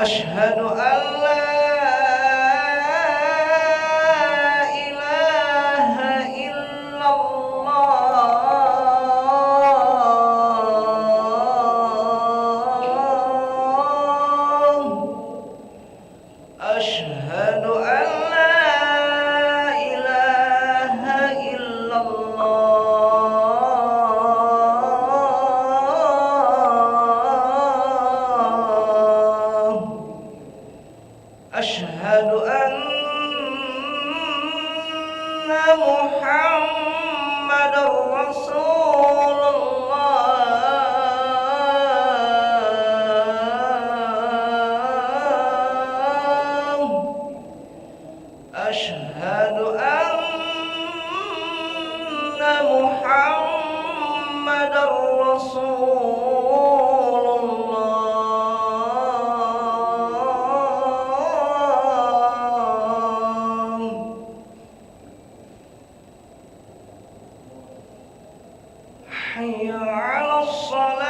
أشهد أن لا إله إلا الله. أشهد أن لا إله إلا الله. أشهد أن محمد رسول الله. أشهد أن محمد رسول الله. حي على الصلاة.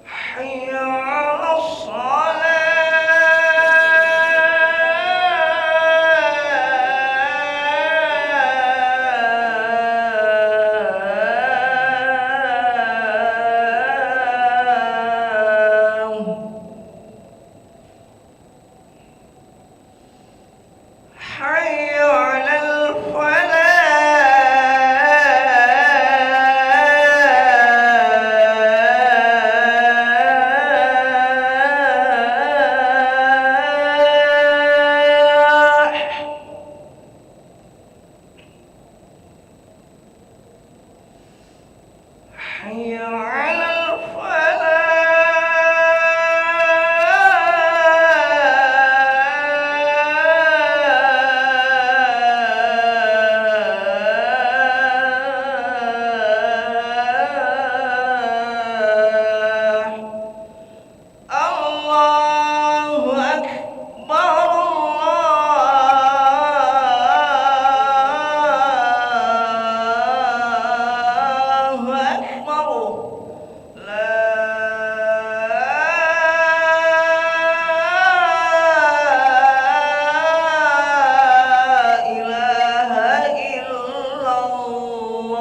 حي على الصلاة. حي على الفلاح. حي على الفلاح. الله أكبر الله أكبر. لا إله إلا الله.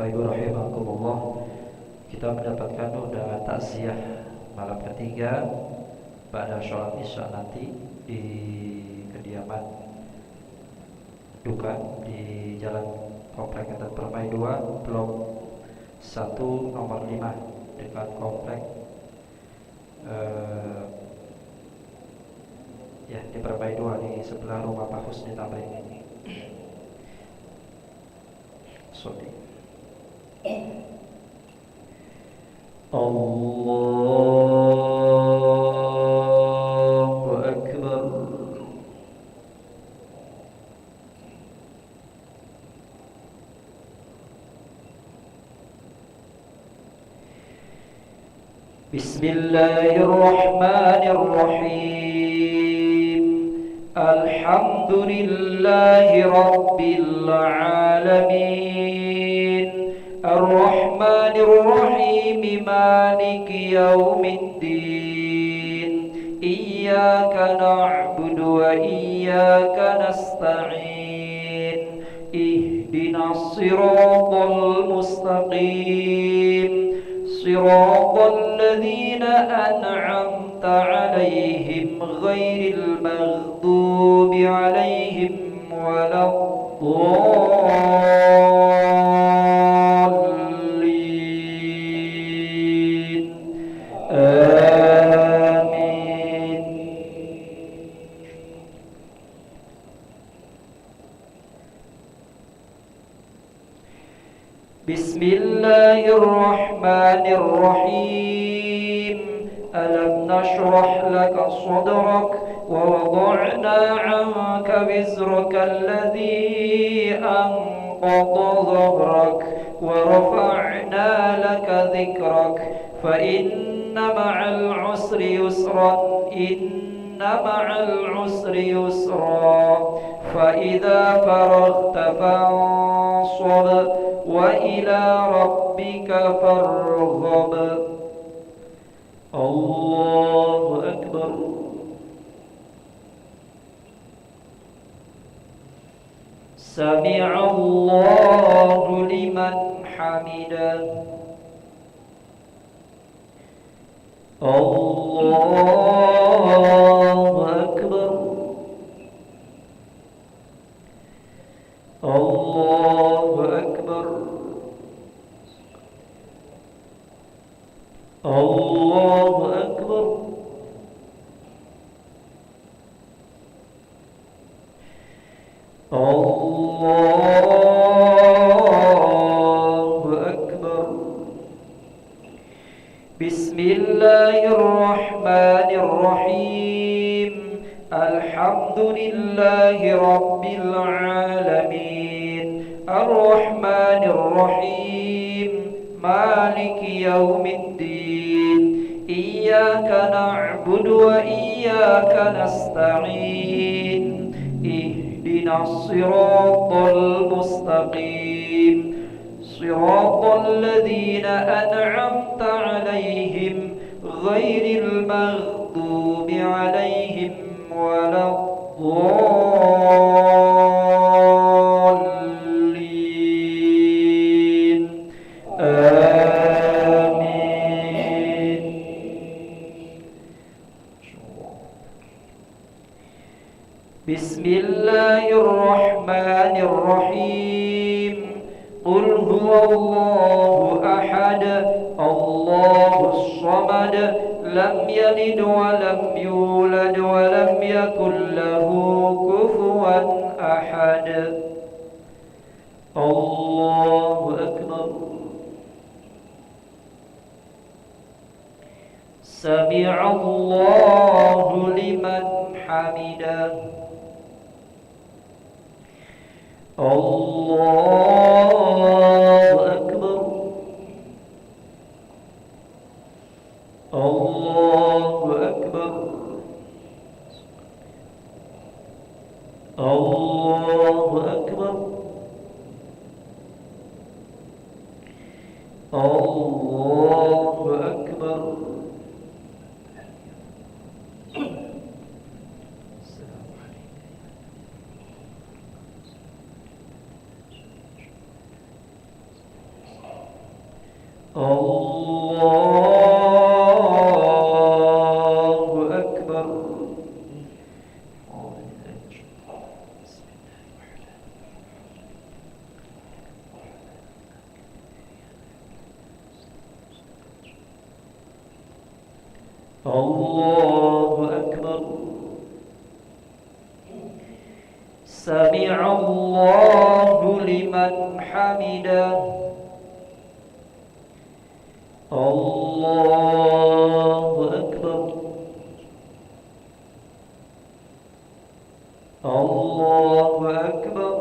Bapak Ibu rahimakumullah, kita mendapatkan undangan takziah malam ketiga pada sholat isya nanti di kediaman duka di Jalan Komplek Ketan Permai 2 Blok 1 nomor 5 dekat komplek di Permai 2 di sebelah rumah Pak Husni Tamrin ini. Sorry. Allahu Akbar. Bismillahirrahmanirrahim. Alhamdulillahi Rabbil Alamin. Ar-Rahmanir-Rahim. Maliki yaumiddin. Iyyaka na'budu wa iyyaka nasta'in. Ihdinas siratal mustaqim. Siratal ladzina an'amta 'alaihim ghairil maghdubi 'alaihim waladdallin. Amin. Bismillahirrahmanirrahim. Alam nashrah laka sadrak wa wada'na 'anka wizraka alladhi anqadha dhahrak wa rafa'na laka dhikrak fa inna ma'al 'usri yusran inna ma'al 'usri yusra fa idza faraghta fansab wa ila rabbika farghab. Allahu Akbar. Sami'allahu liman hamidah. Allahu Akbar. Allahu Akbar. Allahu Akbar. Allahu Akbar. Bismillahirrahmanirrahim. Alhamdulillahi Rabbil Alamin. Ar-Rahmanir-Rahim. Maliki yaumiddin. Iyyaka na'budu wa iyyaka nasta'in. Ihdinas siratal mustaqim. Siratal ladzina an'amta 'alaihim ghairil maghdubi 'alaihim waladdallin. Amin. Bismillahirrahmanirrahim. Qul huwallahu ahad. Allahus samad. Lam yalid wa lam yulad wa lam yakul lahu kufuwan ahad. Allahu Akbar. Sami'allahu liman hamidah. Allahu Akbar. Allahu Akbar. Allahu Akbar. Allahu Akbar. الله أكبر. سمع الله لمن حمده. الله أكبر. الله أكبر.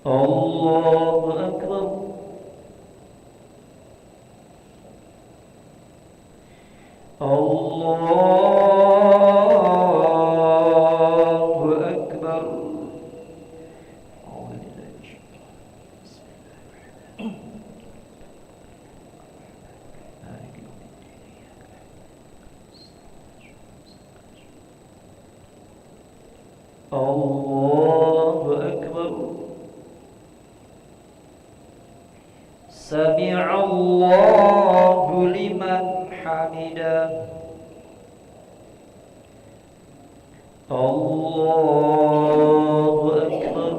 الله أكبر. الله أكبر. الله أكبر. سمع الله لمن حمده. الله أكبر.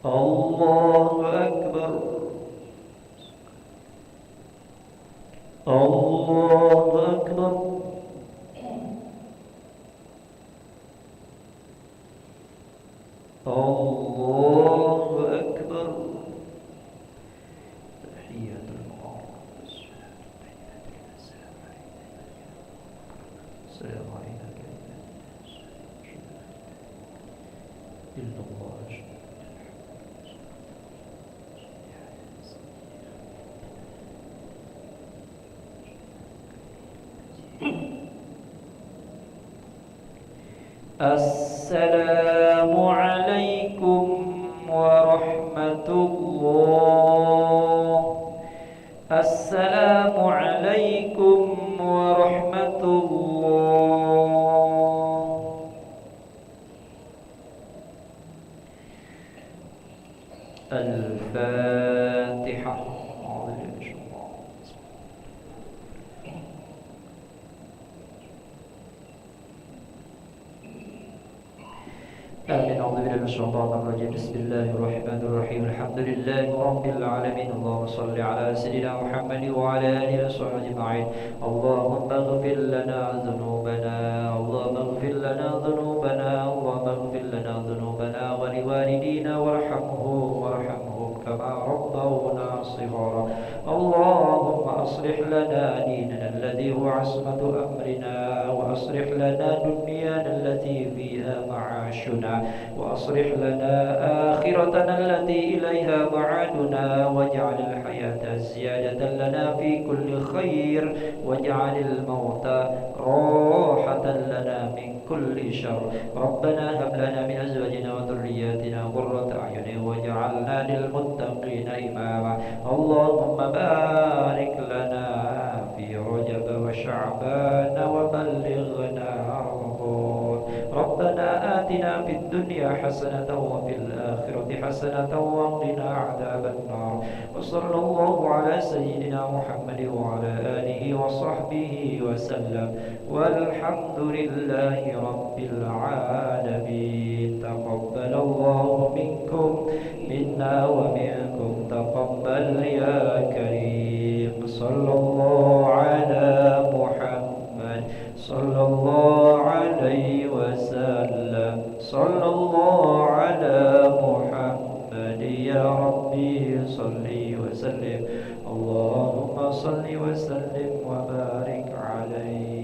الله أكبر. الله أكبر. الله أكبر. تحية المعروف. السلام عليك إلا الله. السلام عليكم ورحمة الله. السلام عليكم ورحمة الله. الفاتحة. آمين. أعوذ بالله من الشيطان الرجيم. بسم الله الرحمن الرحيم. الحمد لله رب العالمين. اللهم صل على سيدنا محمد وعلى آله وصحبه أجمعين. اللهم اغفر لنا ذنوبنا. اللهم اغفر لنا ذنوبنا. اللهم اغفر لنا ذنوبنا ولوالدينا وارحمهم كما ربونا صغارا. اللهم أصلح لنا ديننا الذي هو عصمة أمرنا، وأصلح لنا دنيانا التي فيها معاشنا، وأصلح لنا آخرتنا التي إليها معادنا، واجعل الحياة زيادة لنا في كل خير، واجعل الموت راحة لنا من كل شر. ربنا هب لنا من أزواجنا وذرياتنا قرة أعين واجعلنا للمتقين إماما. اللهم بارك لنا في رجب وشعبان وبلغنا رمضان. ربنا آتنا في الدنيا حسنة وفي الآخرة حسنة وقنا عذاب النار. وصلى الله على سيدنا محمد وعلى آله وصحبه وسلم، والحمد لله رب العالمين. تقبل الله منكم منا ومنكم تقبل يا كريم. صلى الله على محمد صلى الله عليه وسلم. صلى الله على محمد يا ربي صل وسلم. اللهم صل وسلم وبارك عليه.